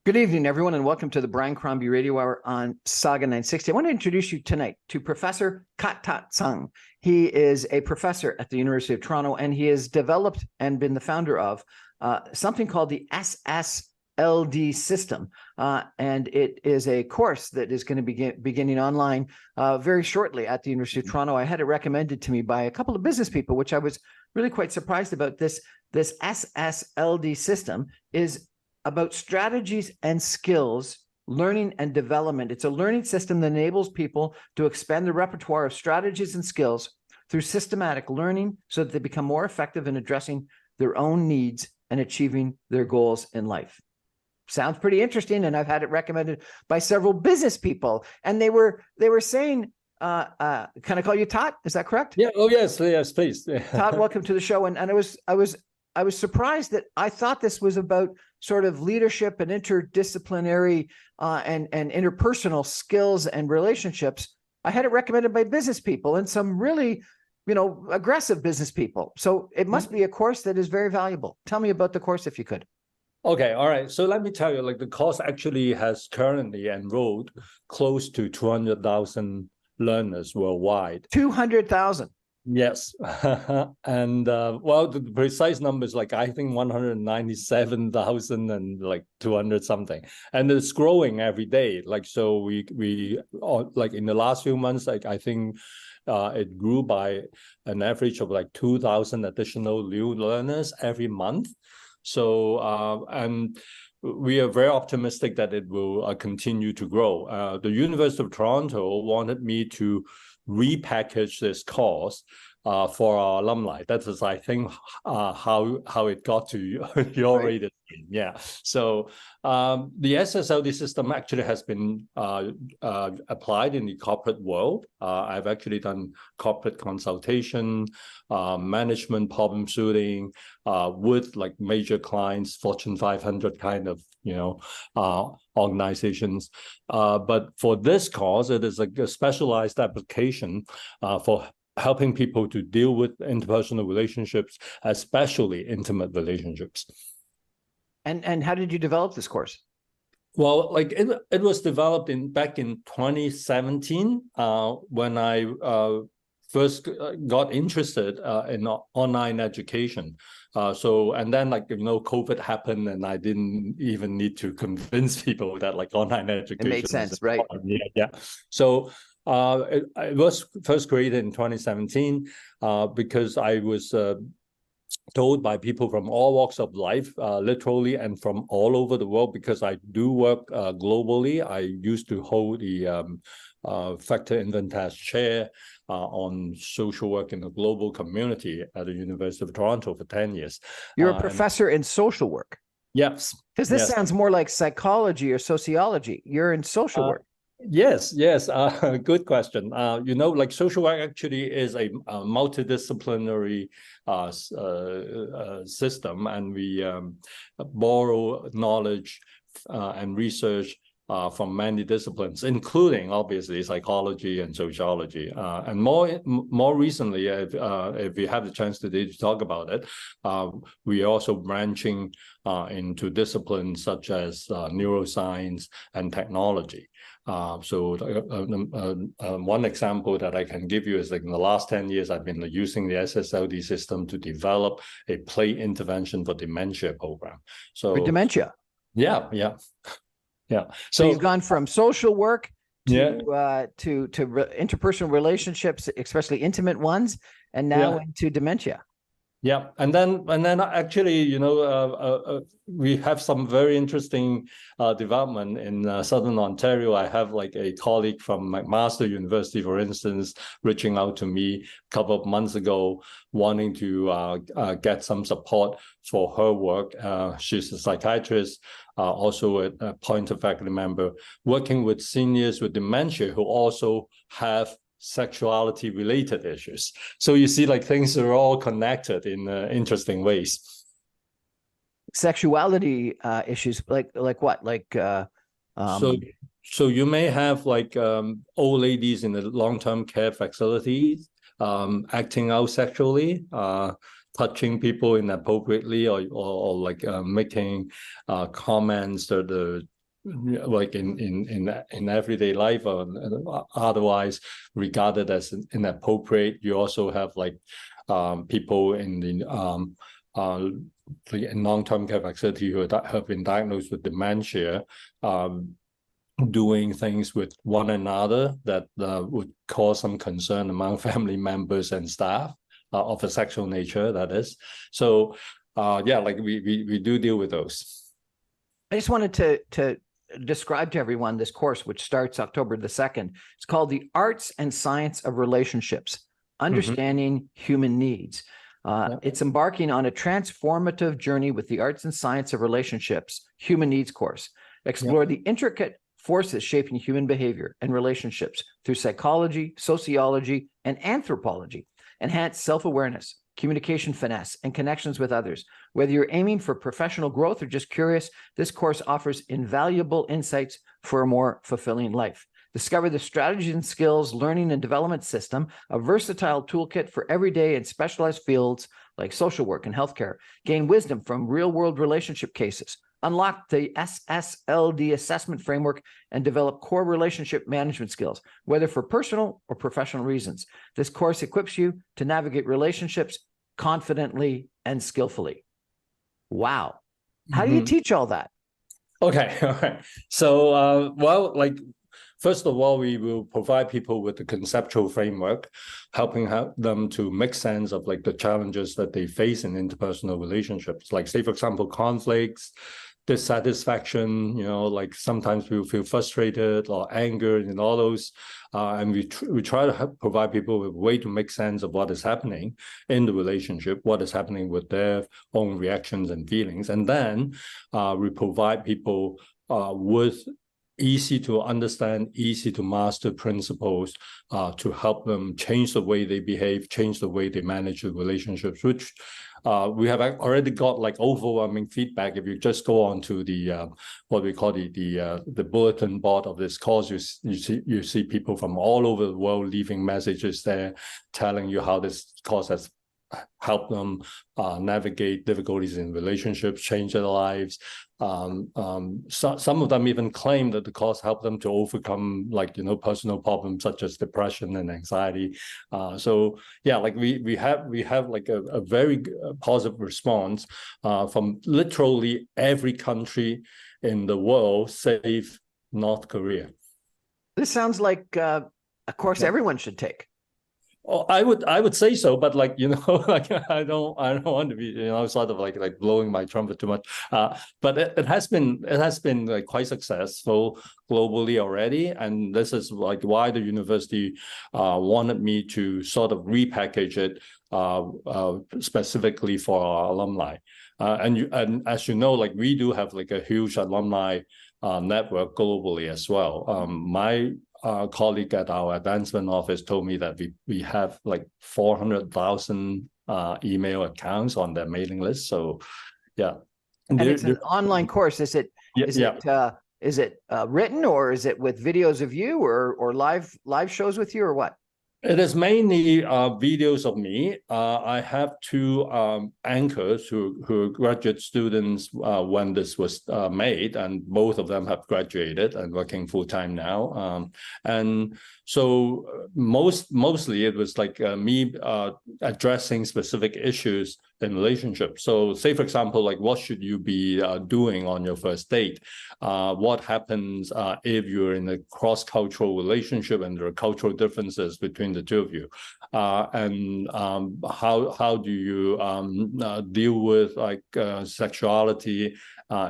Good evening, everyone, and welcome to the Brian Crombie Radio Hour on Saga 960. I want to introduce you tonight to Professor Tat Tsang. He is a professor at the University of Toronto, and he has developed and been the founder of something called the SSLD system. And it is a course that is going to be beginning online very shortly at the University of Toronto. I had it recommended to me by a couple of business people, which I was really quite surprised about. This SSLD system is about strategies and skills, learning and development. It's a learning system that enables people to expand their repertoire of strategies and skills through systematic learning so that they become more effective in addressing their own needs and achieving their goals in life. Sounds pretty interesting, and I've had it recommended by several business people. And they were saying, can I call you Tat? Is that correct? Yeah. Oh, yes, please. Tat, welcome to the show. And I was surprised that I thought this was about sort of leadership and interdisciplinary and interpersonal skills and relationships. I had it recommended by business people and some really, aggressive business people. So it must be a course that is very valuable. Tell me about the course if you could. Okay. All right. So let me tell you, the course actually has currently enrolled close to 200,000 learners worldwide. 200,000. Yes. And the precise number is I think 197,000 and 200 something. And it's growing every day. So we in the last few months, I think it grew by an average of 2,000 additional new learners every month. So, and we are very optimistic that it will continue to grow. The University of Toronto wanted me to repackage this course for our alumni. That is, I think, how it got to your Right. radar screen. Yeah. So the SSLD system actually has been applied in the corporate world. I've actually done corporate consultation, management problem shooting with major clients, Fortune 500 kind of organizations. But for this course, it is a specialized application for helping people to deal with interpersonal relationships, especially intimate relationships. And how did you develop this course? Well, it was developed back in 2017 when I first got interested in online education. And then COVID happened, and I didn't even need to convince people that online education. It made sense, right? Yeah. So it was first created in 2017 because I was told by people from all walks of life, literally, and from all over the world, because I do work globally. I used to hold the Factor Inventaz chair on social work in the global community at the University of Toronto for 10 years. You're a professor in social work. Yes. Because this sounds more like psychology or sociology. You're in social work. Yes. Good question. Social work actually is a multidisciplinary system, and we borrow knowledge and research from many disciplines, including obviously psychology and sociology. And more recently, if we have the chance today to talk about it, we are also branching into disciplines such as neuroscience and technology. One example that I can give you is in the last 10 years, I've been using the SSLD system to develop a play intervention for dementia program. So for dementia. Yeah. So you've gone from social work to interpersonal relationships, especially intimate ones, and now into dementia. Yeah, and then actually, we have some very interesting development in Southern Ontario. I have a colleague from McMaster University, for instance, reaching out to me a couple of months ago, wanting to get some support for her work. She's a psychiatrist, also a Poynter faculty member, working with seniors with dementia who also have sexuality related issues. So you see, things are all connected in interesting ways. Sexuality issues, like what? So you may have old ladies in the long-term care facilities acting out sexually, touching people inappropriately, or making comments that the like in everyday life or otherwise regarded as inappropriate. You also have like people in the long-term care facility who have been diagnosed with dementia, doing things with one another that would cause some concern among family members and staff of a sexual nature, that is. So yeah, like we do deal with those. I just wanted to describe to everyone this course, which starts October the 2nd. It's called The Arts and Science of Relationships, Understanding Human Needs. It's embarking on a transformative journey with the arts and science of relationships, human needs course. Explore the intricate forces shaping human behavior and relationships through psychology, sociology, and anthropology. Enhance self-awareness, communication finesse, and connections with others. Whether you're aiming for professional growth or just curious, this course offers invaluable insights for a more fulfilling life. Discover the strategies and skills learning and development system, a versatile toolkit for everyday and specialized fields like social work and healthcare. Gain wisdom from real-world relationship cases. Unlock the SSLD assessment framework and develop core relationship management skills, whether for personal or professional reasons. This course equips you to navigate relationships confidently and skillfully. Wow. How do you teach all that? Okay, all right. So, well, like, first of all, we will provide people with the conceptual framework, helping them to make sense of like the challenges that they face in interpersonal relationships. Like, say, for example, conflicts, dissatisfaction, like sometimes people feel frustrated or angered and all those. And we try to provide people with a way to make sense of what is happening in the relationship, what is happening with their own reactions and feelings. And then we provide people with easy to understand, easy to master principles to help them change the way they behave, change the way they manage the relationships, which we have already got like overwhelming feedback. If you just go on to the what we call the bulletin board of this course, you see people from all over the world leaving messages there, telling you how this course has help them navigate difficulties in relationships, change their lives. Some of them even claim that the course helped them to overcome personal problems such as depression and anxiety. So yeah, like we have like a very positive response from literally every country in the world, save North Korea. This sounds like a course everyone should take. Oh, I would say so, but like like I don't want to be sort of like blowing my trumpet too much. But it has been like quite successful globally already, and this is like why the university wanted me to sort of repackage it specifically for our alumni. And as you know, like we do have like a huge alumni network globally as well. My colleague at our advancement office told me that we have like 400,000 email accounts on their mailing list. So yeah, and it's an online course. Is it written, or is it with videos of you or live shows with you, or what? It is mainly videos of me. I have two anchors who are graduate students when this was made, and both of them have graduated and working full-time now. And so mostly it was like me addressing specific issues in relationships. So say, for example, like what should you be doing on your first date? What happens if you're in a cross-cultural relationship and there are cultural differences between the two of you? And how do you deal with like sexuality,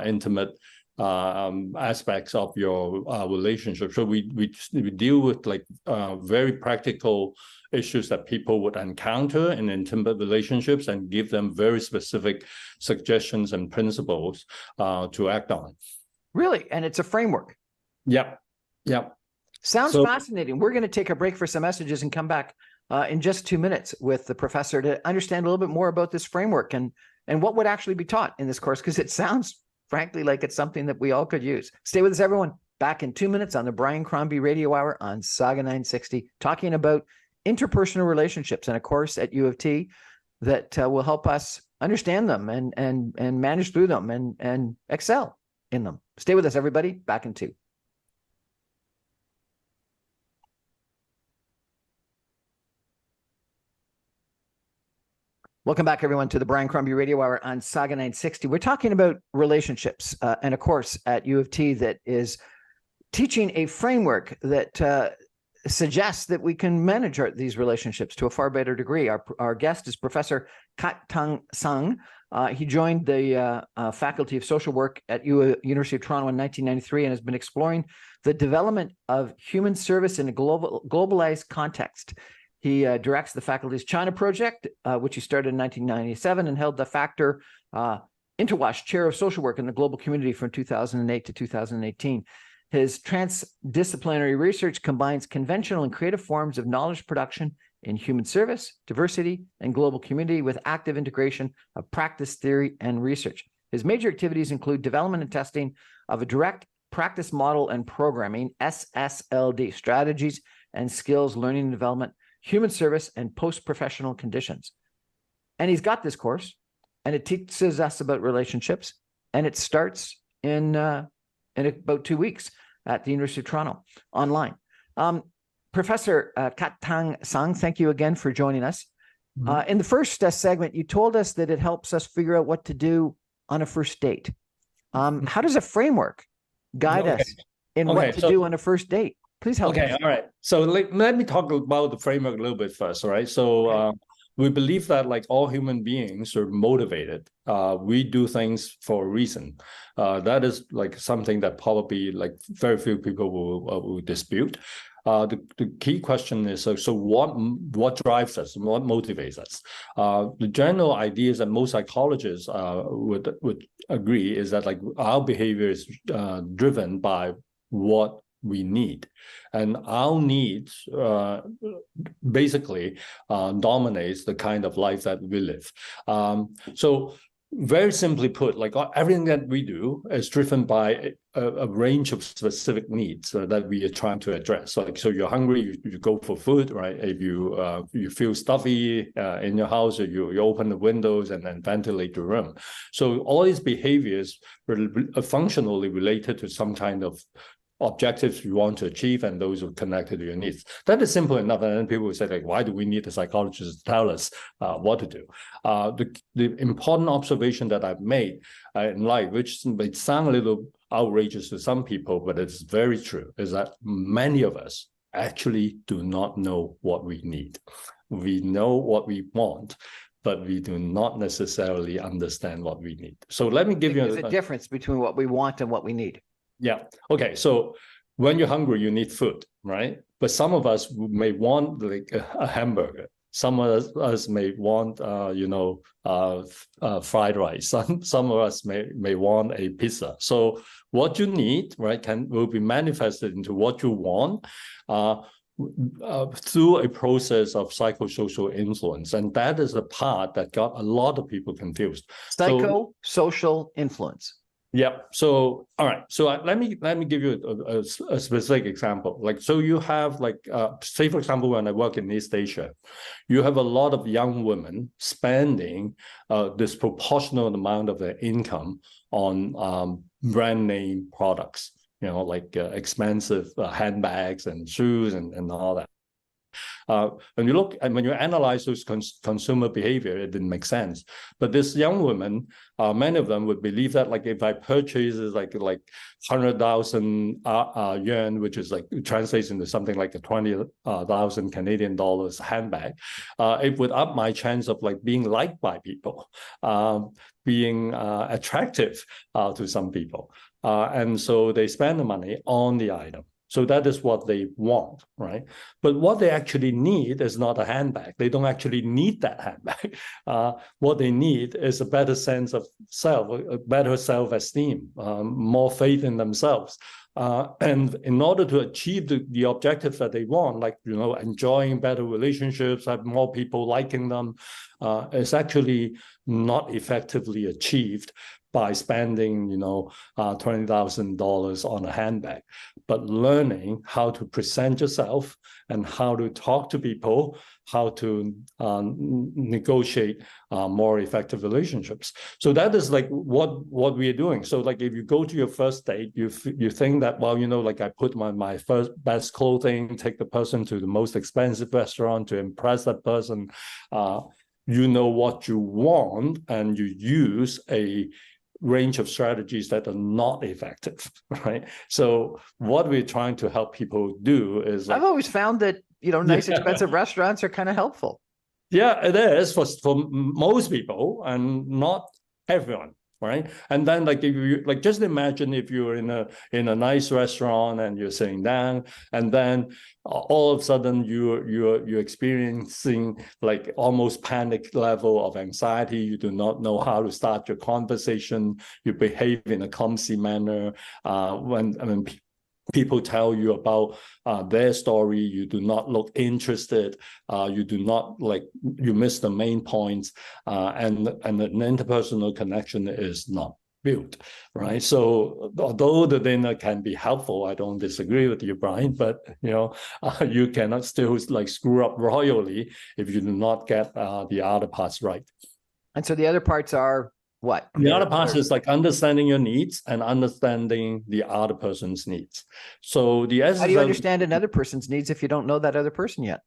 intimate aspects of your relationship? So we deal with like very practical issues that people would encounter in intimate relationships and give them very specific suggestions and principles to act on. Really? And it's a framework? Yep. Sounds fascinating. We're going to take a break for some messages and come back in just 2 minutes with the professor to understand a little bit more about this framework and what would actually be taught in this course, because it sounds, frankly, like it's something that we all could use. Stay with us, everyone. Back in 2 minutes on the Brian Crombie Radio Hour on Saga 960, talking about interpersonal relationships and a course at U of T that will help us understand them and manage through them and excel in them. Stay with us, everybody. Back in 2. Welcome back, everyone, to the Brian Crombie Radio Hour on Saga 960. We're talking about relationships and a course at U of T that is teaching a framework that suggests that we can manage these relationships to a far better degree. Our guest is Professor Tat Tsang. He joined the Faculty of Social Work at University of Toronto in 1993 and has been exploring the development of human service in a globalized context. He directs the faculty's China project, which he started in 1997 and held the Factor Interwash Chair of Social Work in the Global Community from 2008 to 2018. His transdisciplinary research combines conventional and creative forms of knowledge production in human service, diversity, and global community with active integration of practice theory and research. His major activities include development and testing of a direct practice model and programming, SSLD, strategies and skills, learning and development, human service, and post-professional conditions. And he's got this course, and it teaches us about relationships, and it starts in about 2 weeks at the University of Toronto online. Professor Tat Tsang, thank you again for joining us. In the first segment, you told us that it helps us figure out what to do on a first date. How does a framework guide us in what to do on a first date? Please help us. All right. So let me talk about the framework a little bit first, all right? So we believe that like all human beings are motivated. We do things for a reason. That is like something that probably like very few people will dispute. The key question is, so what drives us? What motivates us? The general idea is that most psychologists would agree is that like our behavior is driven by what we need, and our needs basically dominates the kind of life that we live. So very simply put, like everything that we do is driven by a range of specific needs that we are trying to address. So you're hungry, you go for food, right? If you feel stuffy in your house, or you open the windows and then ventilate the room. So all these behaviors are functionally related to some kind of objectives you want to achieve, and those are connected to your needs. That is simple enough. And then people will say, like, why do we need a psychologist to tell us what to do? The important observation that I've made in life, which may sound a little outrageous to some people, but it's very true, is that many of us actually do not know what we need. We know what we want, but we do not necessarily understand what we need. So let me give you a difference between what we want and what we need. Yeah. Okay. So when you're hungry, you need food, right? But some of us may want like a hamburger. Some of us may want, fried rice. Some of us may want a pizza. So what you need, right, will be manifested into what you want through a process of psychosocial influence, and that is the part that got a lot of people confused. Psychosocial influence. Yeah. So, all right. So let me give you a specific example. Like, so you have like, say for example, when I work in East Asia, you have a lot of young women spending disproportionate amount of their income on brand name products. You know, like expensive handbags and shoes and all that. When you look and when you analyze those consumer behavior, it didn't make sense. But this young woman, many of them would believe that like if I purchase like 100,000 yuan, which is like translates into something like a 20,000 Canadian dollars handbag, it would up my chance of like being liked by people, being attractive to some people, and so they spend the money on the item. So that is what they want, right? But what they actually need is not a handbag. They don't actually need that handbag. What they need is a better sense of self, a better self-esteem, more faith in themselves. And in order to achieve the objectives that they want, like, you know, enjoying better relationships, have more people liking them, is actually not effectively achieved by spending, $20,000 on a handbag, but learning how to present yourself and how to talk to people, how to negotiate more effective relationships. So that is like what we are doing. So like if you go to your first date, you think that, well, like I put my first best clothing, take the person to the most expensive restaurant to impress that person. You know what you want, and you use a range of strategies that are not effective, right? So what we're trying to help people do is I've always found that, nice, expensive restaurants are kind of helpful. Yeah, it is for most people and not everyone, right? And then like if you just imagine if you're in a nice restaurant and you're sitting down, and then all of a sudden you're experiencing like almost panic level of anxiety. You do not know how to start your conversation. You behave in a clumsy manner. When people tell you about their story, you do not look interested. You do not you miss the main points, and an interpersonal connection is not built, right? So although the dinner can be helpful, I don't disagree with you, Brian, but you cannot still screw up royally if you do not get the other parts right. And so the other parts are what? The other part is like understanding your needs and understanding the other person's needs. So the SSLD, how do you understand another person's needs if you don't know that other person yet?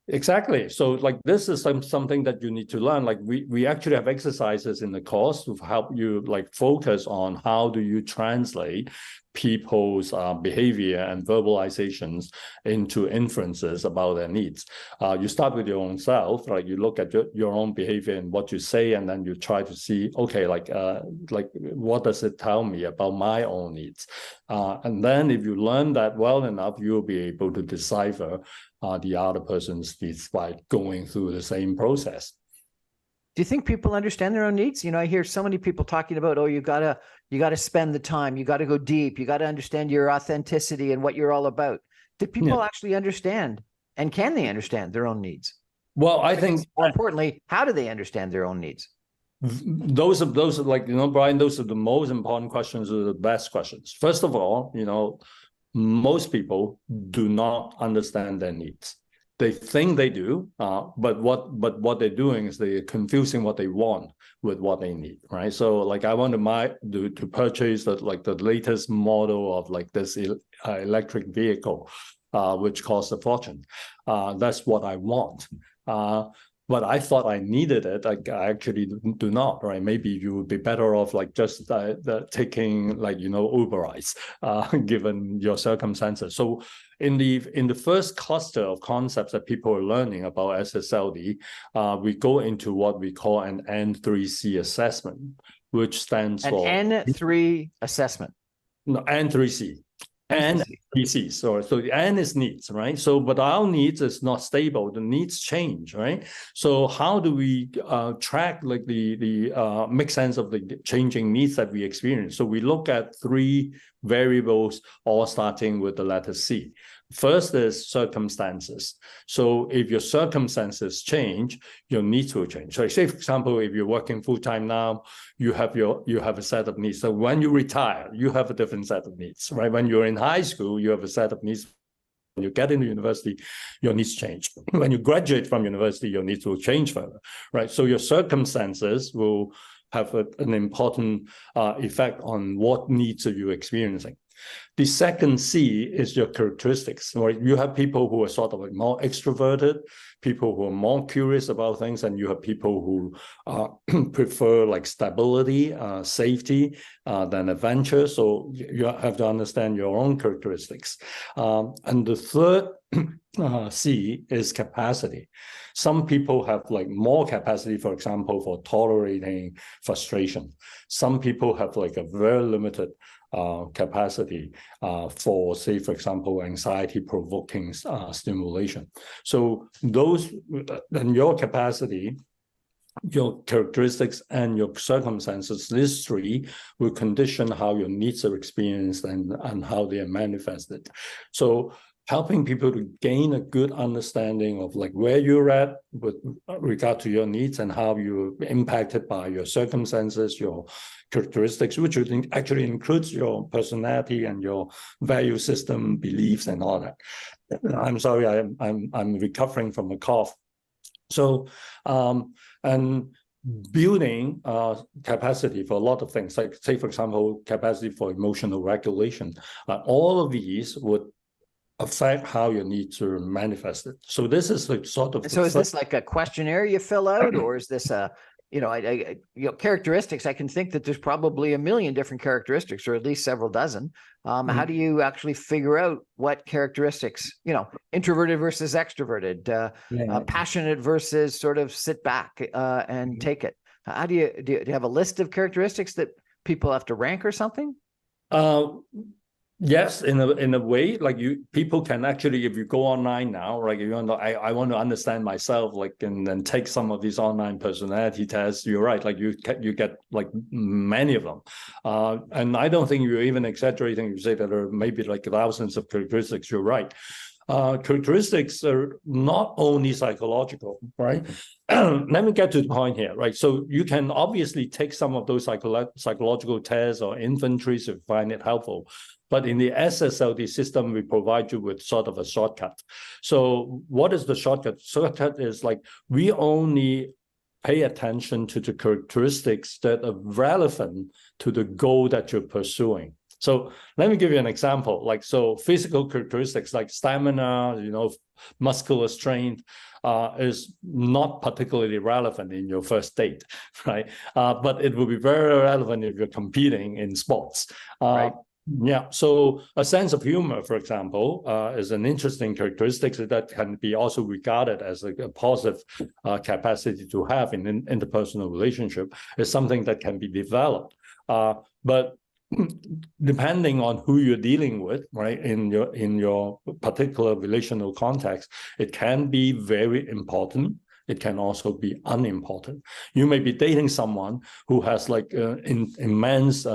Exactly. So like this is something that you need to learn. Like we actually have exercises in the course to help you focus on how do you translate people's behavior and verbalizations into inferences about their needs. You start with your own self, you look at your own behavior and what you say, and then you try to see, okay, what does it tell me about my own needs? And then if you learn that well enough, you'll be able to decipher the other person's needs by going through the same process. Do you think people understand their own needs? I hear so many people talking about, oh, you gotta spend the time, you gotta go deep, you gotta understand your authenticity and what you're all about. Do people actually understand, and can they understand their own needs? Well, I think more importantly, how do they understand their own needs? Those are Brian, those are the most important questions, are the best questions. First of all, most people do not understand their needs. They think they do, but what they're doing is they're confusing what they want with what they need, right? So I want to purchase the latest model of this electric vehicle, which costs a fortune. That's what I want. But I thought I needed it. I actually do not, right? Maybe you would be better off just taking Uber rides, given your circumstances. So in the first cluster of concepts that people are learning about SSLD, we go into what we call an N3C assessment, which stands for N3 assessment. No, N3C. And PC, so the N is needs, right? So, but our needs is not stable. The needs change, right? So, how do we track make sense of the changing needs that we experience? So, we look at three variables, all starting with the letter C. First is circumstances. So if your circumstances change, your needs will change. So say, for example, if you're working full-time now, you have a set of needs. So when you retire, you have a different set of needs, right? When you're in high school, you have a set of needs. When you get into university, your needs change. When you graduate from university, your needs will change further, right? So your circumstances will have an important effect on what needs are you experiencing. The second C is your characteristics, right? You have people who are sort of more extroverted, people who are more curious about things, and you have people who prefer stability, safety than adventure. So you have to understand your own characteristics. And the third C is capacity. Some people have more capacity, for example, for tolerating frustration. Some people have a very limited capacity for, say, for example, anxiety-provoking stimulation. So those, and your capacity, your characteristics, and your circumstances, these three will condition how your needs are experienced and how they are manifested. So helping people to gain a good understanding of like where you're at with regard to your needs and how you're impacted by your circumstances, your characteristics, which actually includes your personality and your value system, beliefs, and all that. I'm sorry, I'm recovering from a cough. So, and building capacity for a lot of things, like say, for example, capacity for emotional regulation. All of these would affect how you need to manifest it. So this is like sort of. So is this like a questionnaire you fill out, or is this a, you know, characteristics? I can think that there's probably a million different characteristics, or at least several dozen. How do you actually figure out what characteristics, you know, introverted versus extroverted, passionate versus sort of sit back and take it? How do you have a list of characteristics that people have to rank or something? Yes, in a way, like people can actually, if you go online now, like you want to, I want to understand myself, like and then take some of these online personality tests. You're right, like you get like many of them, and I don't think you're even exaggerating. You say that there are maybe like thousands of characteristics. You're right. Characteristics are not only psychological, right? Let me get to the point here, right? So you can obviously take some of those psychological tests or inventories if you find it helpful. But in the SSLD system, we provide you with sort of a shortcut. So what is the shortcut? Shortcut is like we only pay attention to the characteristics that are relevant to the goal that you're pursuing. So let me give you an example. Like, so physical characteristics like stamina, you know, muscular strength is not particularly relevant in your first date, right? But it will be very relevant if you're competing in sports. Right. Yeah, so a sense of humor, for example, is an interesting characteristic that can be also regarded as a positive capacity to have in interpersonal relationship. Is something that can be developed. But depending on who you're dealing with, right, in your particular relational context, it can be very important. It can also be unimportant. You may be dating someone who has like immense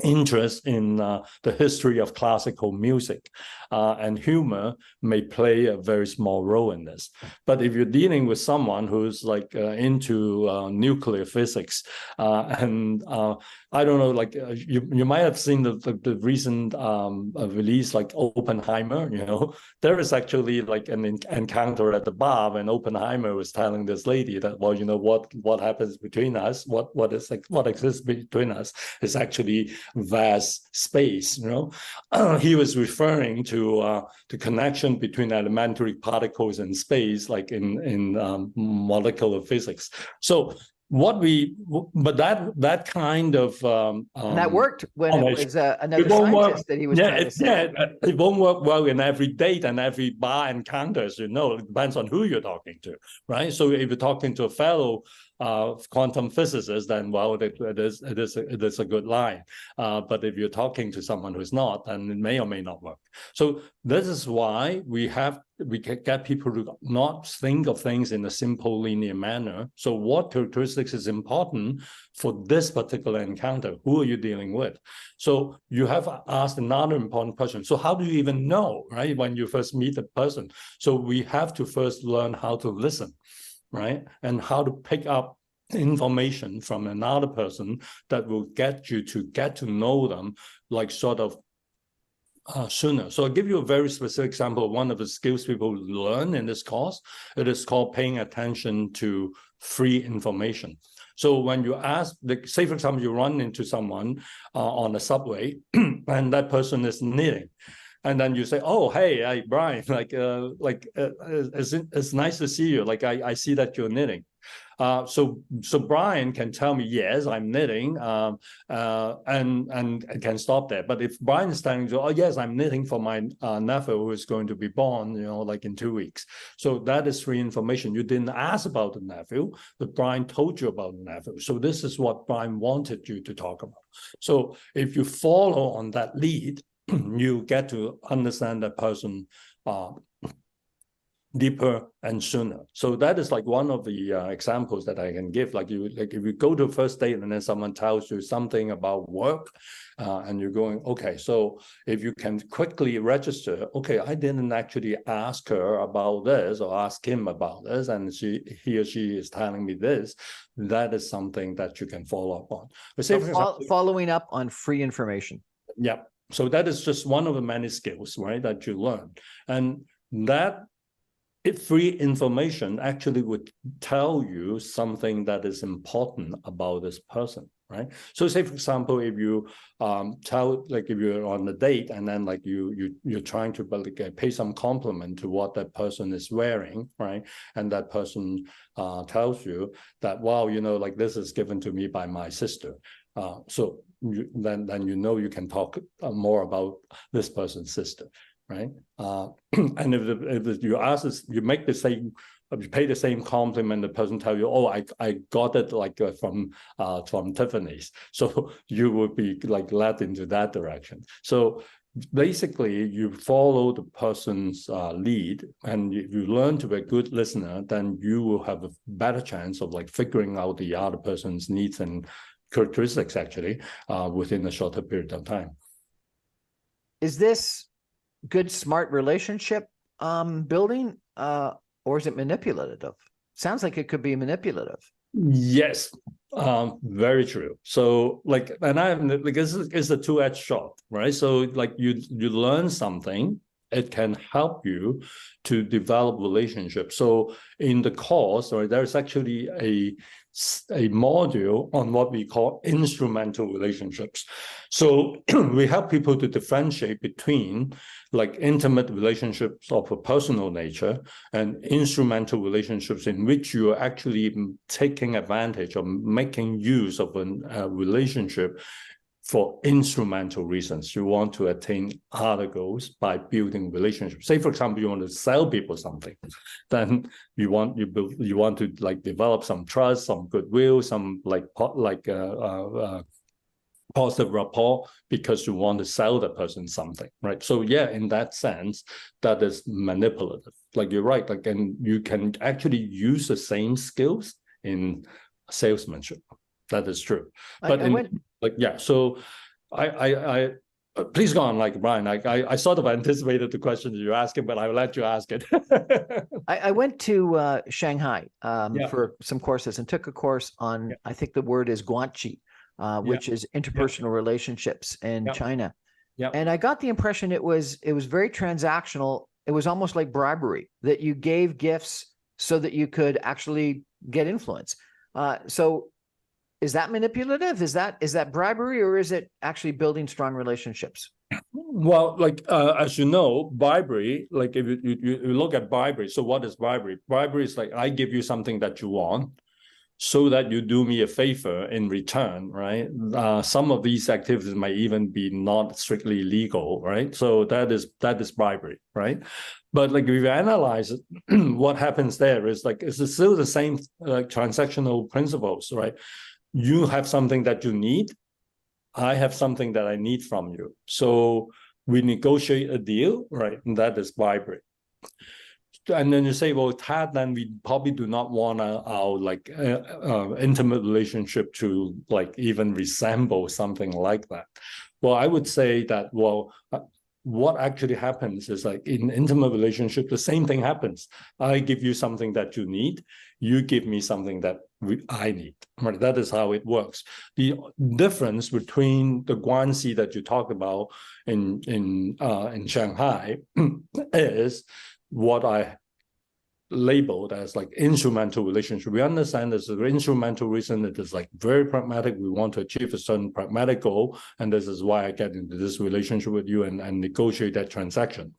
interest in the history of classical music, and humor may play a very small role in this. But if you're dealing with someone who's like into nuclear physics, and I don't know, like you might have seen the recent release, like Oppenheimer. You know, there is actually like an encounter at the bar when Oppenheimer was telling this lady that, well, you know, what happens between us, what exists between us is actually vast space. You know, he was referring to the connection between elementary particles and space, like in molecular physics. So but that kind of and that worked when it was another scientist that he was trying to say. Yeah, it won't work well in every date and every bar encounters. You know, it depends on who you're talking to, right? So if you're talking to a fellow quantum physicist, then well, it is a good line. But if you're talking to someone who's not, then it may or may not work. So this is why we can get people to not think of things in a simple linear manner. So what characteristics is important for this particular encounter? Who are you dealing with? So you have asked another important question. So how do you even know, right, when you first meet a person? So we have to first learn how to listen, right? And how to pick up information from another person that will get you to get to know them, like sort of sooner. So I'll give you a very specific example of one of the skills people learn in this course. It is called paying attention to free information. So when you ask, say for example, you run into someone on a subway and that person is knitting. And then you say, "Oh, hey, Brian, it's nice to see you. Like, I see that you're knitting." So Brian can tell me, "Yes, I'm knitting," and can stop there. But if Brian is telling you, "Oh, yes, I'm knitting for my nephew who is going to be born, you know, like in 2 weeks," so that is free information. You didn't ask about the nephew, but Brian told you about the nephew. So this is what Brian wanted you to talk about. So if you follow on that lead, you get to understand that person deeper and sooner. So that is like one of the examples that I can give. Like if you go to a first date and then someone tells you something about work, and you're going, okay, so if you can quickly register, okay, I didn't actually ask her about this or ask him about this, and he or she is telling me this, that is something that you can follow up on. But say, So for example, following up on free information. yeah. So that is just one of the many skills, right, that you learn. And that free information actually would tell you something that is important about this person, right? So say, for example, if you if you're on a date and then like you're trying to pay some compliment to what that person is wearing, right? And that person tells you that, wow, like this is given to me by my sister. So then you can talk more about this person's sister. Right, and if you ask this, you make the same, you pay the same compliment, the person tell you, "Oh, I got it like from Tiffany's," so you would be like led into that direction. So basically, you follow the person's lead, and if you learn to be a good listener, then you will have a better chance of like figuring out the other person's needs and characteristics actually within a shorter period of time. Is this good, smart relationship building, or is it manipulative? Sounds like it could be manipulative. Yes, very true. So like, and I'm like, it's a two-edged sword, right? So like you learn something, it can help you to develop relationships. So in the course, right, there's actually a module on what we call instrumental relationships. So we help people to differentiate between like intimate relationships of a personal nature and instrumental relationships in which you are actually taking advantage or making use of a relationship for instrumental reasons. You want to attain other goals by building relationships. Say, for example, you want to sell people something, then you want to like develop some trust, some goodwill, some positive rapport because you want to sell the person something, right? So yeah, in that sense, that is manipulative. Like you're right, like, and you can actually use the same skills in salesmanship. That is true. But so I please go on, like Brian. I sort of anticipated the question that you're asking, but I'll let you ask it. I went to Shanghai for some courses and took a course on, I think the word is guanxi, which is interpersonal relationships in China. And I got the impression it was very transactional. It was almost like bribery, that you gave gifts so that you could actually get influence. So is that manipulative? Is that bribery, or is it actually building strong relationships? Well, like as you know, bribery, like if you look at bribery, so what is bribery? Bribery is like I give you something that you want so that you do me a favor in return, right? Some of these activities might even be not strictly legal, right? So that is bribery, right? But like if you analyze it, what happens there is like it's still the same like transactional principles, right? You have something that you need. I have something that I need from you. So we negotiate a deal, right? And that is bribery. And then you say, well, Tat, then we probably do not want our like intimate relationship to like even resemble something like that. Well, I would say that, well, what actually happens is like in intimate relationship, the same thing happens. I give you something that you need. You give me something that I need. Right? That is how it works. The difference between the guanxi that you talked about in Shanghai is what I labeled as like instrumental relationship. We understand there's an instrumental reason. It is like very pragmatic. We want to achieve a certain pragmatic goal, and this is why I get into this relationship with you and negotiate that transaction.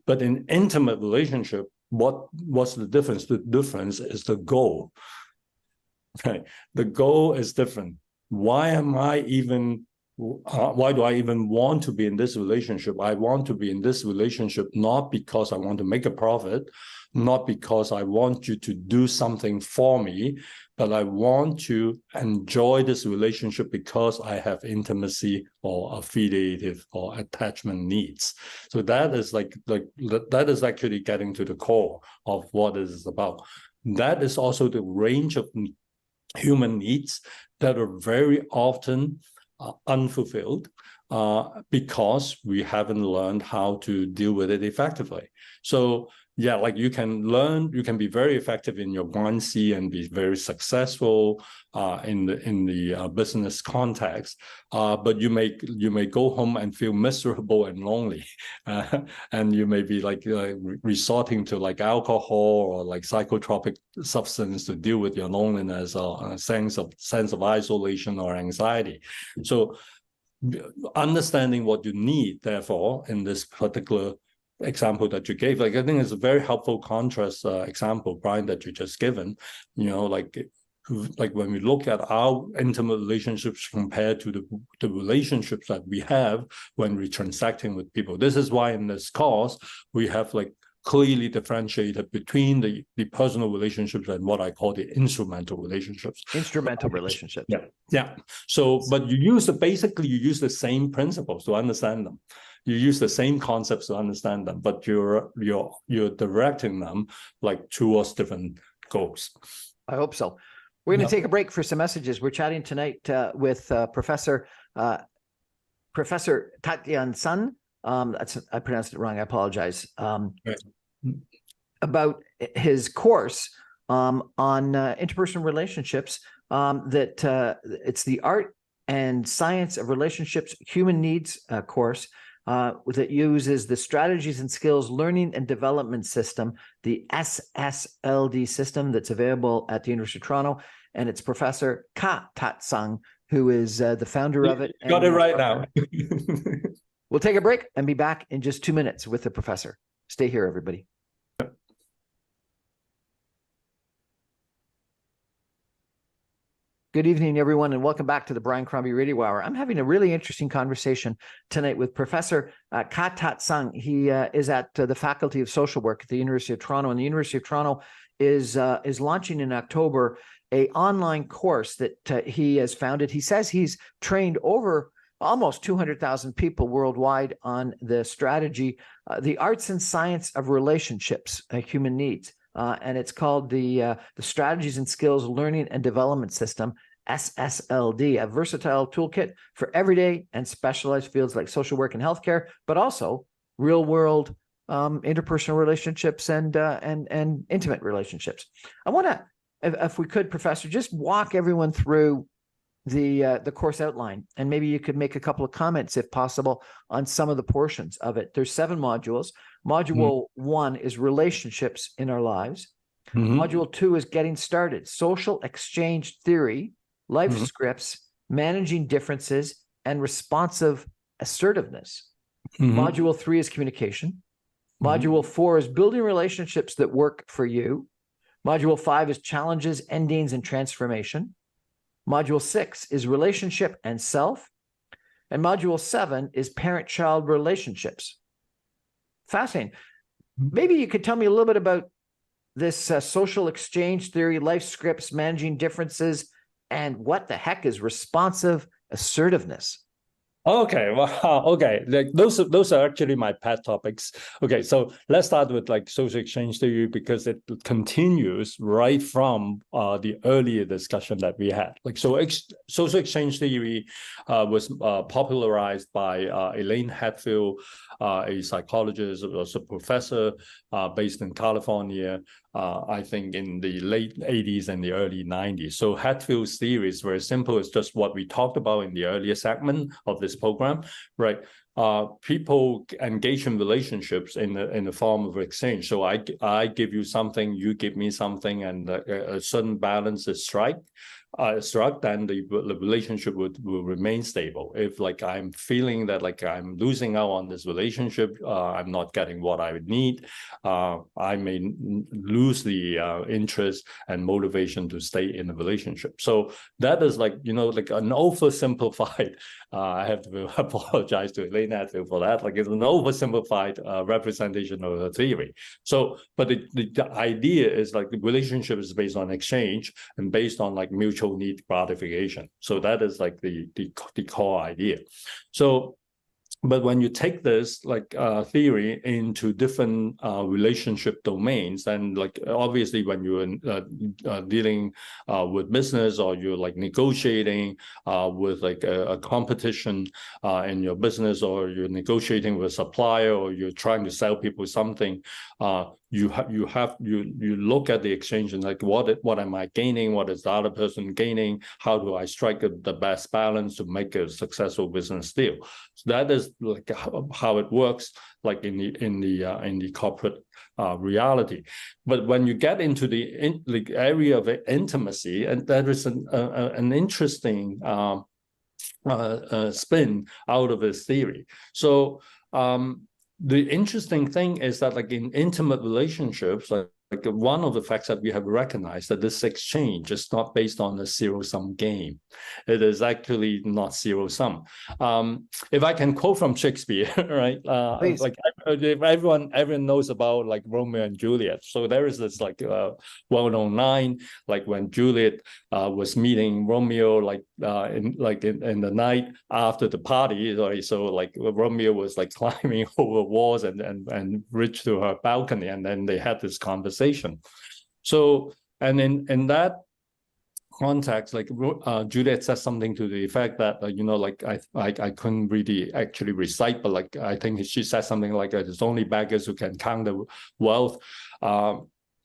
But in intimate relationship, what's the difference? The difference is the goal. Okay, the goal is different. Why am I even why do I even want to be in this relationship? I want to be in this relationship not because I want to make a profit, not because I want you to do something for me, but I want to enjoy this relationship because I have intimacy or affiliative or attachment needs. So that is that is actually getting to the core of what it is about. That is also the range of human needs that are very often unfulfilled because we haven't learned how to deal with it effectively. So yeah, like you can be very effective in your 1C and be very successful in the business context, but you may go home and feel miserable and lonely, and you may be resorting to like alcohol or like psychotropic substance to deal with your loneliness or a sense of isolation or anxiety. So understanding what you need, therefore, in this particular example that you gave, I think it's a very helpful contrast example, Brian, that you just given. Like when we look at our intimate relationships compared to the relationships that we have when we're transacting with people. This is why in this course we have clearly differentiated between the personal relationships and what I call the instrumental relationships. Instrumental relationships. Yeah. So, but you use the same principles to understand them. You use the same concepts to understand them, but you're directing them towards different goals. I hope so. We're going to take a break for some messages. We're chatting tonight with Professor Tat Tsang. I pronounced it wrong. I apologize. About his course on interpersonal relationships. It's the Art and Science of Relationships Human Needs course. That uses the Strategies and Skills Learning and Development System, the SSLD system that's available at the University of Toronto. And it's Professor Tat Tsang, who is the founder of it. Got it right now. We'll take a break and be back in just 2 minutes with the professor. Stay here, everybody. Good evening, everyone, and welcome back to the Brian Crombie Radio Hour. I'm having a really interesting conversation tonight with Professor Tat Tsang. He is at the Faculty of Social Work at the University of Toronto, and the University of Toronto is launching in October an online course that he has founded. He says he's trained over almost 200,000 people worldwide on the strategy, the Arts and Science of Relationships, Human Needs. And it's called the Strategies and Skills Learning and Development System, SSLD, a versatile toolkit for everyday and specialized fields like social work and healthcare, but also real world interpersonal relationships and intimate relationships. I want to, if we could, Professor, just walk everyone through the course outline, and maybe you could make a couple of comments, if possible, on some of the portions of it. There's 7 modules. Module 1 is relationships in our lives. Module 2 is getting started, social exchange theory, life scripts, managing differences, and responsive assertiveness. Module 3 is communication. Module 4 is building relationships that work for you. Module 5 is challenges, endings, and transformation. Module 6 is relationship and self. And module 7 is parent-child relationships. Fascinating. Maybe you could tell me a little bit about this social exchange theory, life scripts, managing differences, and what the heck is responsive assertiveness? Okay, wow. Okay, those are actually my pet topics. Okay, so let's start with social exchange theory because it continues right from the earlier discussion that we had. Social exchange theory was popularized by Elaine Hatfield, a psychologist, also a professor based in California. I think in the late 80s and the early 90s. So Hatfield's theory is very simple. It's just what we talked about in the earlier segment of this program, right? People engage in relationships in the form of exchange. So I give you something, you give me something, and a certain balance is strike. struck, then the relationship will remain stable. If like I'm feeling that like I'm losing out on this relationship, I'm not getting what I would need, I may lose the interest and motivation to stay in the relationship. So that is like, like an oversimplified, I have to apologize to Elaine Atfield for that. Like it's an oversimplified representation of the theory. So, but the idea is like the relationship is based on exchange and based on like mutual need gratification. So that is like the core idea. So, but when you take this like theory into different relationship domains, then like obviously when you're dealing with business, or you're like negotiating with like a competition in your business, or you're negotiating with a supplier, or you're trying to sell people something, you look at the exchange and like what am I gaining, what is the other person gaining, how do I strike the best balance to make a successful business deal. So that is like how it works, like in the corporate reality. But when you get into the area of intimacy, and that is an interesting spin out of this theory. So the interesting thing is that like in intimate relationships, like one of the facts that we have recognized that this exchange is not based on a zero-sum game. It is actually not zero-sum. If I can quote from Shakespeare, right? Like everyone knows about like Romeo and Juliet. So there is this like well-known line, like when Juliet was meeting Romeo, like in the night after the party. Right? So like Romeo was like climbing over walls and reached to her balcony, and then they had this conversation. So, and in that context, like Juliet says something to the effect that like I couldn't really actually recite, but like I think she said something like it's only beggars who can count the wealth.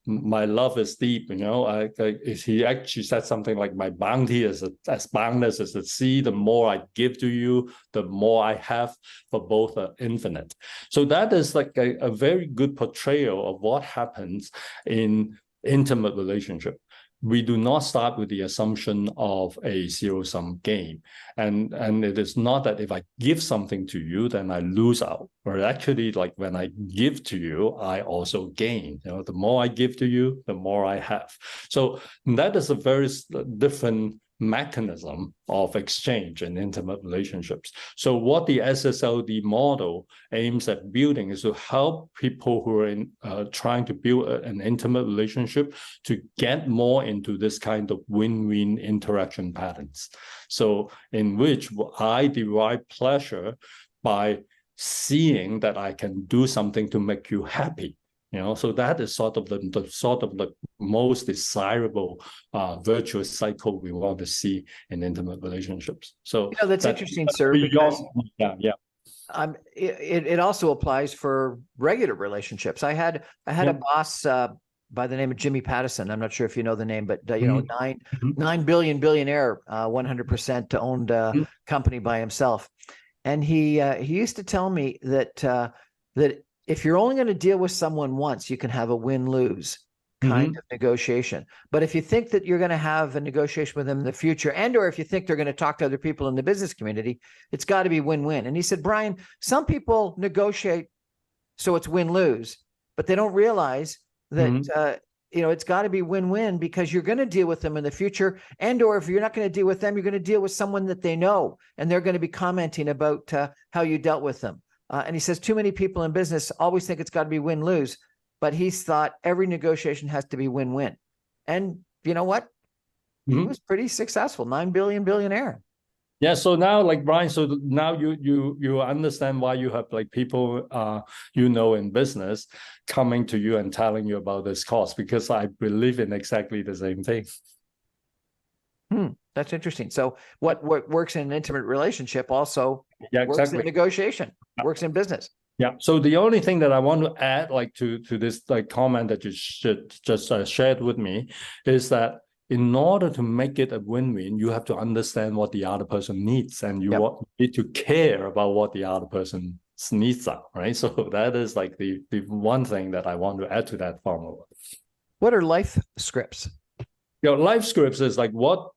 My love is deep, he actually said something like my bounty is as boundless as the sea. The more I give to you, the more I have, for both are infinite. So that is like a very good portrayal of what happens in intimate relationship. We do not start with the assumption of a zero-sum game. And it is not that if I give something to you, then I lose out. Or actually, like when I give to you, I also gain. The more I give to you, the more I have. So that is a very different mechanism of exchange in intimate relationships. So what the SSLD model aims at building is to help people who are trying to build an intimate relationship to get more into this kind of win-win interaction patterns. So in which I derive pleasure by seeing that I can do something to make you happy. So that is sort of the most desirable virtuous cycle we want to see in intimate relationships. So that's interesting, sir. Because it also applies for regular relationships. I had a boss by the name of Jimmy Pattison. I'm not sure if you know the name, but $9 billion billionaire, 100% owned company by himself, and he used to tell me that if you're only going to deal with someone once, you can have a win-lose kind of negotiation. But if you think that you're going to have a negotiation with them in the future, and or if you think they're going to talk to other people in the business community, it's got to be win-win. And he said, Brian, some people negotiate so it's win-lose, but they don't realize that it's got to be win-win, because you're going to deal with them in the future, and or if you're not going to deal with them, you're going to deal with someone that they know, and they're going to be commenting about how you dealt with them. And he says too many people in business always think it's got to be win-lose, but he's thought every negotiation has to be win-win. And you know what? He was pretty successful, $9 billion billionaire. Yeah. So now, like Brian, so now you understand why you have like people in business coming to you and telling you about this course, because I believe in exactly the same thing. That's interesting. So what works in an intimate relationship also works in negotiation, works in business. Yeah. So the only thing that I want to add, like to this like comment that you just shared with me, is that in order to make it a win-win, you have to understand what the other person needs, and you need to care about what the other person's needs are, right? So that is like the one thing that I want to add to that formula. What are life scripts? Life scripts is like what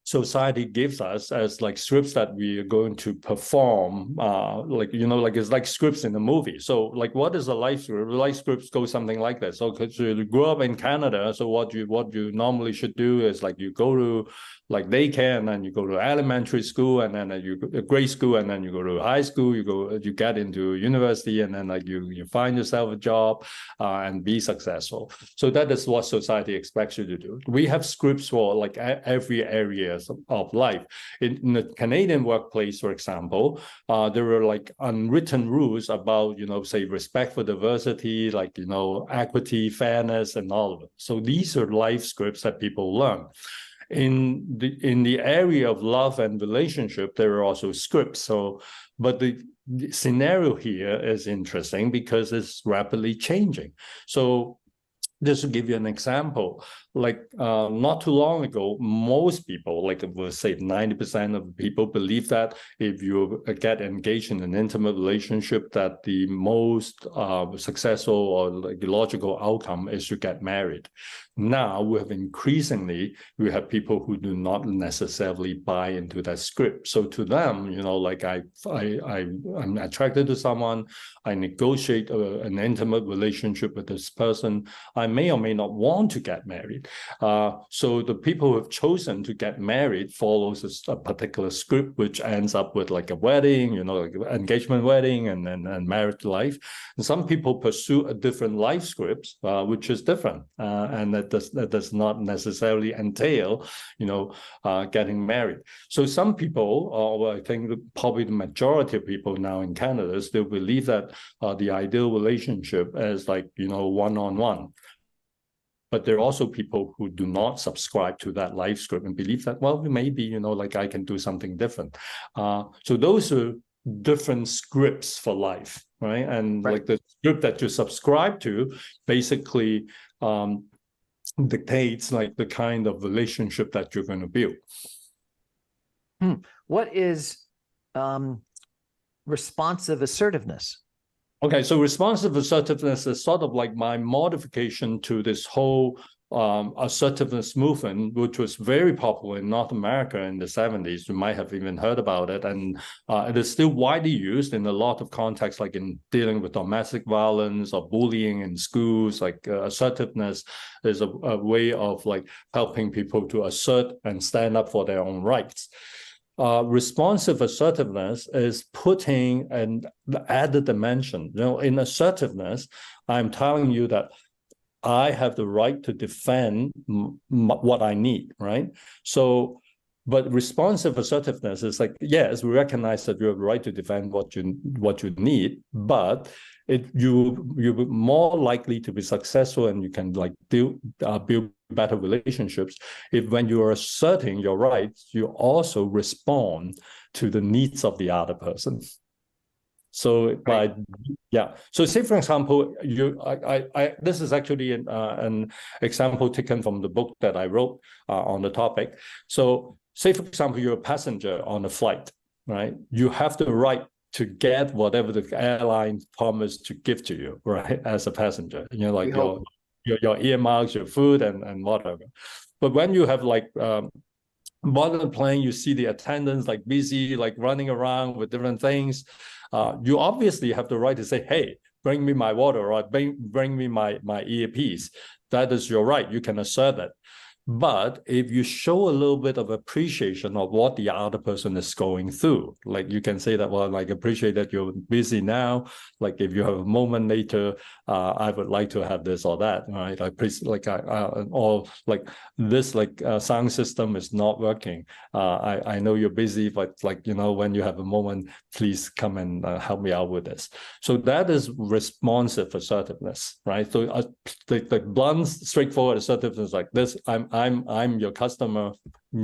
society gives us as like scripts that we are going to perform, like, like it's like scripts in a movie. So like, what is a life script? Life scripts go something like this. So you grew up in Canada, so what you normally should do is like you go to like daycare, and then you go to elementary school, and then you grade school, and then you go to high school, you get into university, and then like you find yourself a job and be successful. So that is what society expects you to do. We have scripts for like every area of life. In the Canadian workplace, for example, there are like unwritten rules about, say respect for diversity, like, equity, fairness, and all of it. So these are life scripts that people learn. In the area of love and relationship, there are also scripts. So, but the scenario here is interesting because it's rapidly changing. So just to give you an example, like not too long ago, most people, like we'll say 90% of people, believe that if you get engaged in an intimate relationship, that the most successful or like logical outcome is to get married. Now we have people who do not necessarily buy into that script. So to them, like I'm attracted to someone, I negotiate an intimate relationship with this person, I may or may not want to get married. So the people who have chosen to get married follows a particular script, which ends up with like a wedding, like engagement wedding, and married life. And some people pursue a different life script, which is different, and that does not necessarily entail, getting married. So some people, or I think probably the majority of people now in Canada, still believe that the ideal relationship is like, one-on-one. But there are also people who do not subscribe to that life script and believe that, well, maybe, like I can do something different. So those are different scripts for life, right? And like the script that you subscribe to basically dictates like the kind of relationship that you're going to build. What is responsive assertiveness? Okay, so responsive assertiveness is sort of like my modification to this whole assertiveness movement, which was very popular in North America in the 70s. You might have even heard about it. And it is still widely used in a lot of contexts, like in dealing with domestic violence or bullying in schools. Like assertiveness is a way of like helping people to assert and stand up for their own rights. Responsive assertiveness is putting an added dimension. In assertiveness, I'm telling you that I have the right to defend what I need, right? So, but responsive assertiveness is like, yes, we recognize that you have the right to defend what you need, but you're more likely to be successful, and you can like build better relationships if, when you are asserting your rights, you also respond to the needs of the other person. So so say for example, this is actually an example taken from the book that I wrote on the topic. So say for example, you're a passenger on a flight, right? You have the right to get whatever the airline promised to give to you, right? As a passenger, like your earmarks, your food, and whatever. But when you have like on the plane, you see the attendants like busy, like running around with different things. You obviously have the right to say, hey, bring me my water, or bring me my earpiece. That is your right. You can assert it. But if you show a little bit of appreciation of what the other person is going through, like you can say that, well, like appreciate that you're busy now. Like if you have a moment later, I would like to have this or that, right? Or like this, sound system is not working. I know you're busy, but like, when you have a moment, please come and help me out with this. So that is responsive assertiveness, right? So the blunt, straightforward assertiveness like this, I'm your customer.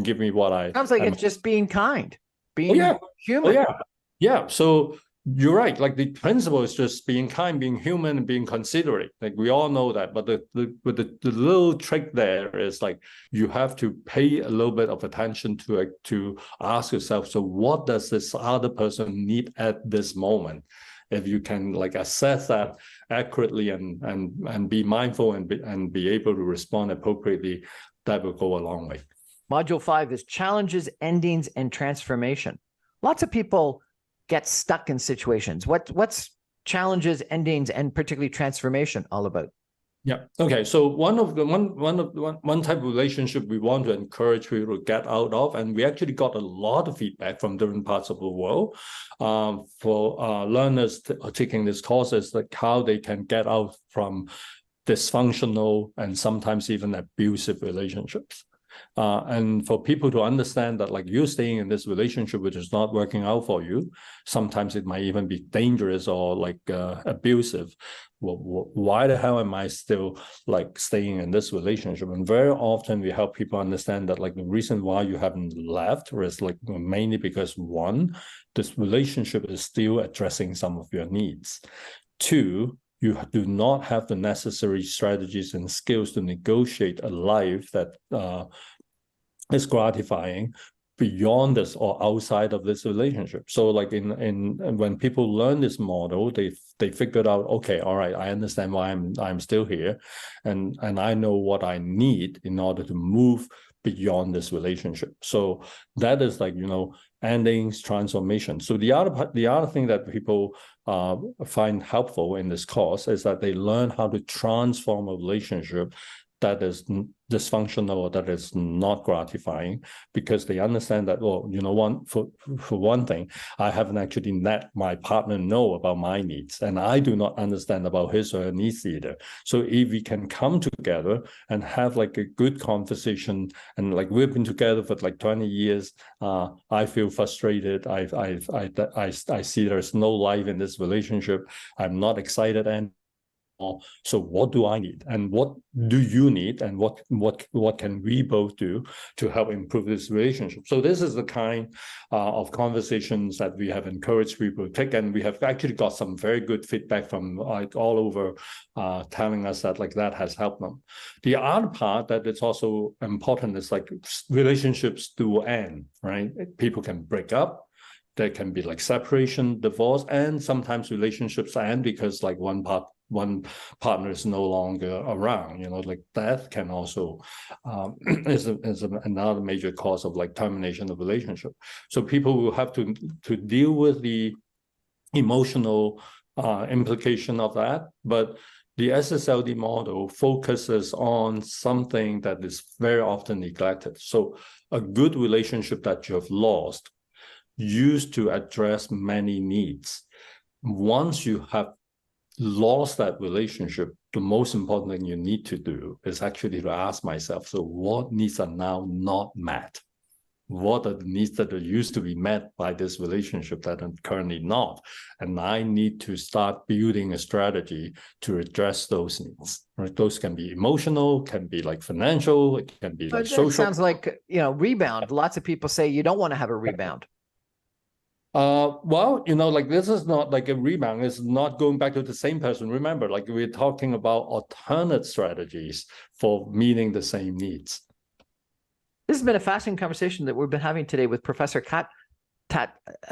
Give me what I. Sounds like it's just being kind, being human. Yeah. So you're right. Like the principle is just being kind, being human, and being considerate. Like we all know that. But the little trick there is like you have to pay a little bit of attention to ask yourself, so what does this other person need at this moment? If you can like assess that accurately and be mindful and be able to respond appropriately, that will go a long way. Module 5 is challenges, endings, and transformation. Lots of people get stuck in situations. What's challenges, endings, and particularly transformation all about? Yeah. Okay. So one type of relationship we want to encourage people to get out of, and we actually got a lot of feedback from different parts of the world for learners taking this course, is like how they can get out from dysfunctional and sometimes even abusive relationships. And for people to understand that, like, you're staying in this relationship which is not working out for you, sometimes it might even be dangerous or like abusive. Well, why the hell am I still like staying in this relationship? And very often we help people understand that, like, the reason why you haven't left is like mainly because, one, this relationship is still addressing some of your needs. Two, you do not have the necessary strategies and skills to negotiate a life that is gratifying beyond this or outside of this relationship. So like in when people learn this model, they figured out, okay, all right, I understand why I'm still here, and I know what I need in order to move beyond this relationship. So that is like, you know, endings, transformation. So the other thing that people find helpful in this course is that they learn how to transform a relationship that is dysfunctional or that is not gratifying, because they understand that, well, you know, for one thing, I haven't actually let my partner know about my needs, and I do not understand about his or her needs either. So if we can come together and have like a good conversation, and like we've been together for like 20 years, I feel frustrated. I see there's no life in this relationship. I'm not excited and. So what do I need, and what do you need, and what can we both do to help improve this relationship? So this is the kind of conversations that we have encouraged people to take, and we have actually got some very good feedback from like all over, telling us that like that has helped them. The other part that it's also important is like relationships do end, right? People can break up. There can be like separation, divorce, and sometimes relationships end because like one partner is no longer around. You know, like that can also is another major cause of like termination of relationship. So people will have to deal with the emotional implication of that, but the SSLD model focuses on something that is very often neglected. So a good relationship that you have lost used to address many needs. Once you have lost that relationship, the most important thing you need to do is actually to ask myself, so what needs are now not met? What are the needs that are used to be met by this relationship that are currently not? And I need to start building a strategy to address those needs. Right? Those can be emotional, can be like financial, it can be like social. It sounds like, you know, rebound. Lots of people say you don't want to have a rebound. Well, you know, like this is not like a rebound. It's not going back to the same person. Remember, like we're talking about alternate strategies for meeting the same needs. This has been a fascinating conversation that we've been having today with Professor Tat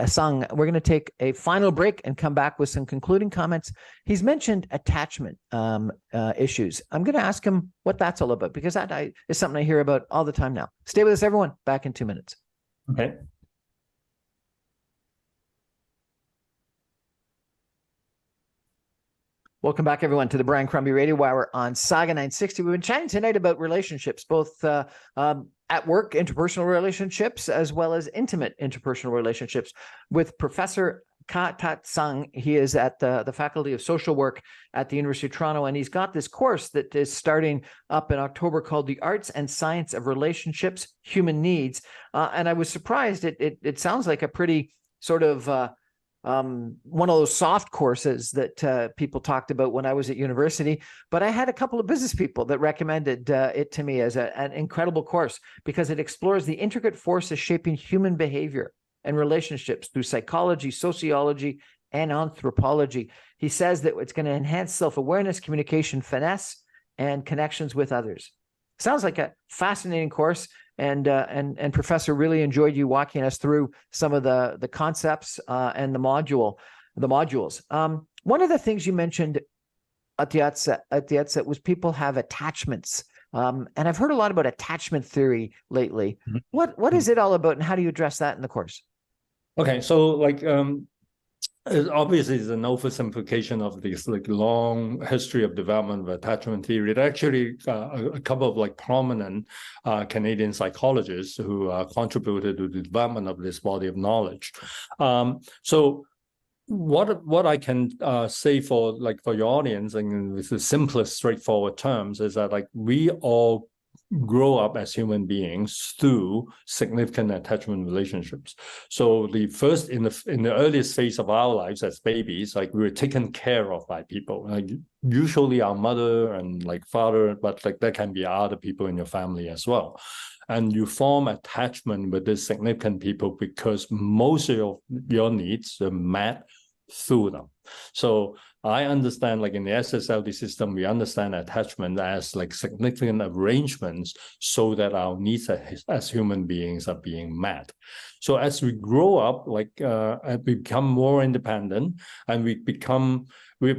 Tsang. We're going to take a final break and come back with some concluding comments. He's mentioned attachment issues. I'm going to ask him what that's all about, because that is something I hear about all the time now. Stay with us, everyone. Back in 2 minutes. Okay. Welcome back, everyone, to the Brian Crombie Radio Hour on Saga 960. We've been chatting tonight about relationships, both at work, interpersonal relationships, as well as intimate interpersonal relationships, with Professor Tat Tsang. He is at the Faculty of Social Work at the University of Toronto, and he's got this course that is starting up in October called The Arts and Science of Relationships, Human Needs. And I was surprised. It sounds like a pretty sort of one of those soft courses that people talked about when I was at university, but I had a couple of business people that recommended it to me as an incredible course, because it explores the intricate forces shaping human behavior and relationships through psychology, sociology, and anthropology. He says that it's going to enhance self-awareness, communication, finesse, and connections with others. Sounds like a fascinating course. And Professor really enjoyed you walking us through some of the concepts and the modules. One of the things you mentioned at the outset was people have attachments And I've heard a lot about attachment theory lately. Mhm. What is it all about, and how do you address that in the course? Okay, so like obviously it's an oversimplification of this like long history of development of attachment theory. It actually a couple of like prominent Canadian psychologists who contributed to the development of this body of knowledge. So what I can say for your audience, and with the simplest, straightforward terms, is that like we all grow up as human beings through significant attachment relationships. So the first in the earliest phase of our lives as babies, like we were taken care of by people, like usually our mother and like father, but like there can be other people in your family as well. And you form attachment with these significant people because most of your needs are met through them. So I understand, like in the SSLD system, we understand attachment as like significant arrangements so that our needs as human beings are being met. So as we grow up, like and we become more independent, and we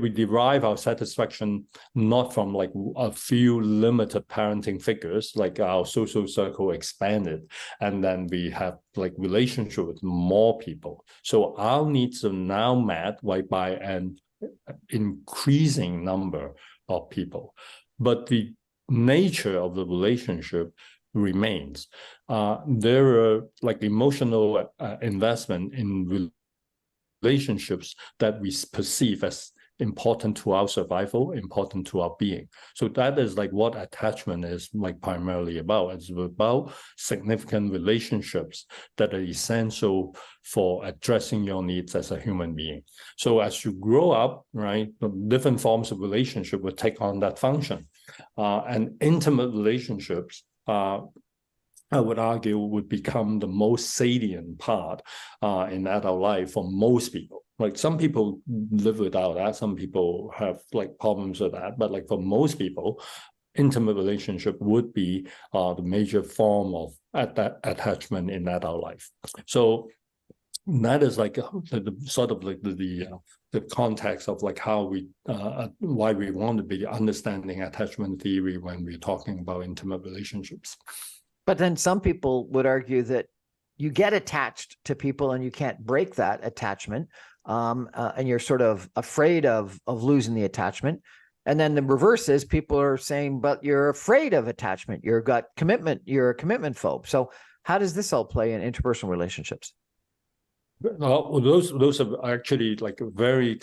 derive our satisfaction not from like a few limited parenting figures, like our social circle expanded, and then we have like relationship with more people. So our needs are now met like by an increasing number of people, but the nature of the relationship remains. There are like emotional investment in relationships that we perceive as important to our survival, important to our being. So that is like what attachment is like primarily about. It's about significant relationships that are essential for addressing your needs as a human being. So as you grow up, right, different forms of relationship will take on that function. And intimate relationships, I would argue, would become the most salient part in adult life for most people. Like some people live without that, some people have like problems with that, but like for most people, intimate relationship would be the major form of attachment in adult life. So that is like the sort of like the context of like how we why we want to be understanding attachment theory when we're talking about intimate relationships. But then some people would argue that you get attached to people and you can't break that attachment, and you're sort of afraid of losing the attachment. And then the reverse is people are saying, but you're afraid of attachment. You've got commitment. You're a commitment phobe. So how does this all play in interpersonal relationships? Those are actually like very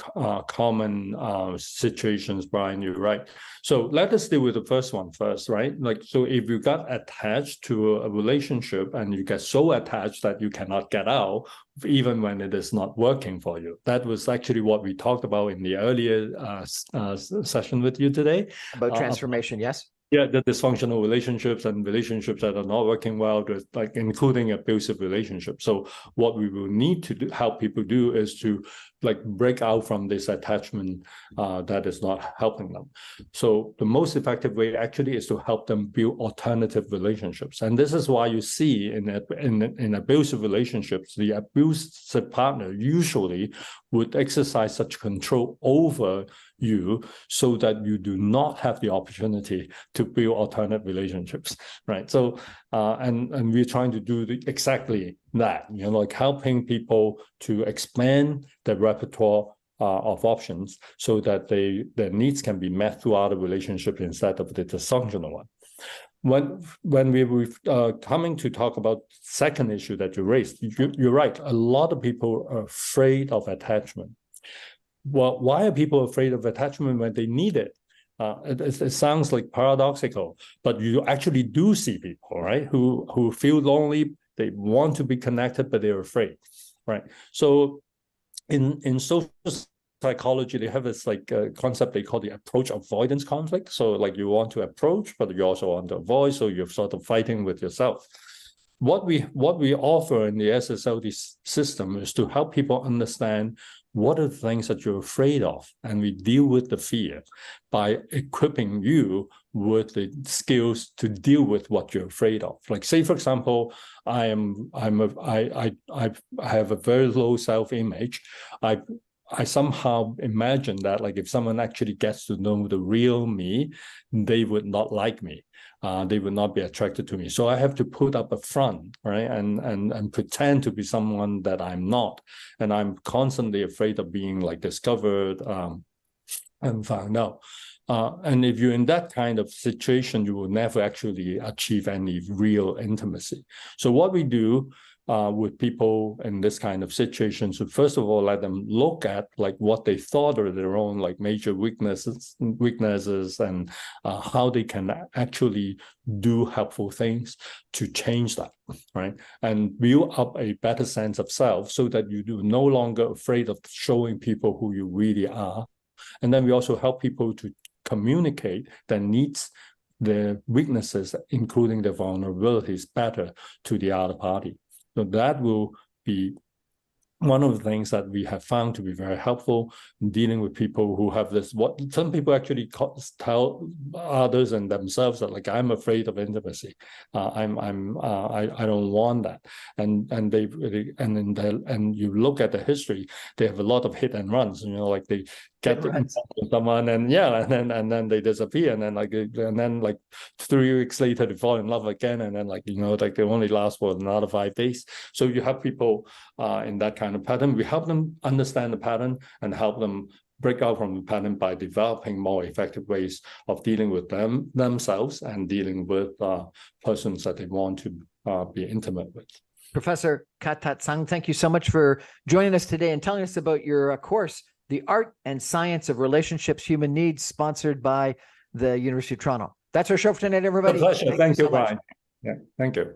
common situations, Brian. You're right. So let us deal with the first one first, right? Like, so if you got attached to a relationship and you get so attached that you cannot get out, even when it is not working for you. That was actually what we talked about in the earlier session with you today. About transformation, yes? Yeah, the dysfunctional relationships and relationships that are not working well, like including abusive relationships. So what we will need to help people do is to like break out from this attachment that is not helping them. So the most effective way actually is to help them build alternative relationships. And this is why you see in abusive relationships, the abusive partner usually would exercise such control over you so that you do not have the opportunity to build alternate relationships, right? So, and we're trying to do exactly that, you know, like helping people to expand their repertoire of options so that their needs can be met throughout a relationship instead of the dysfunctional one. When we were coming to talk about second issue that you raised, you're right. A lot of people are afraid of attachment. Well, why are people afraid of attachment when they need it? It sounds like paradoxical, but you actually do see people, right, who feel lonely. They want to be connected, but they're afraid, right? So in social psychology, they have this like concept they call the approach avoidance conflict. So like you want to approach, but you also want to avoid. So you're sort of fighting with yourself. What we offer in the SSLD system is to help people understand what are the things that you're afraid of, and we deal with the fear by equipping you with the skills to deal with what you're afraid of. Like, say for example, I have a very low self-image. I somehow imagine that like if someone actually gets to know the real me, they would not like me. They would not be attracted to me. So I have to put up a front, right? And pretend to be someone that I'm not. And I'm constantly afraid of being like discovered and found out. And if you're in that kind of situation, you will never actually achieve any real intimacy. So what we do with people in this kind of situation, so first of all, let them look at like what they thought are their own like major weaknesses, and how they can actually do helpful things to change that, right? And build up a better sense of self so that you do no longer afraid of showing people who you really are. And then we also help people to communicate their needs, their weaknesses, including their vulnerabilities, better to the other party. So that will be one of the things that we have found to be very helpful in dealing with people who have this, what some people actually tell others and themselves that like, I'm afraid of intimacy. I don't want that. And you look at the history, they have a lot of hit and runs, like they get someone and then they disappear. And then like 3 weeks later, they fall in love again. And then like they only last for another 5 days. So you have people in that kind of pattern. We help them understand the pattern and help them break out from the pattern by developing more effective ways of dealing with themselves and dealing with persons that they want to be intimate with. Professor Tat Tsang, thank you so much for joining us today and telling us about your course, The Art and Science of Relationships, Human Needs, sponsored by the University of Toronto. That's our show for tonight, everybody. A pleasure. Thank you, so much. Brian. Yeah, thank you.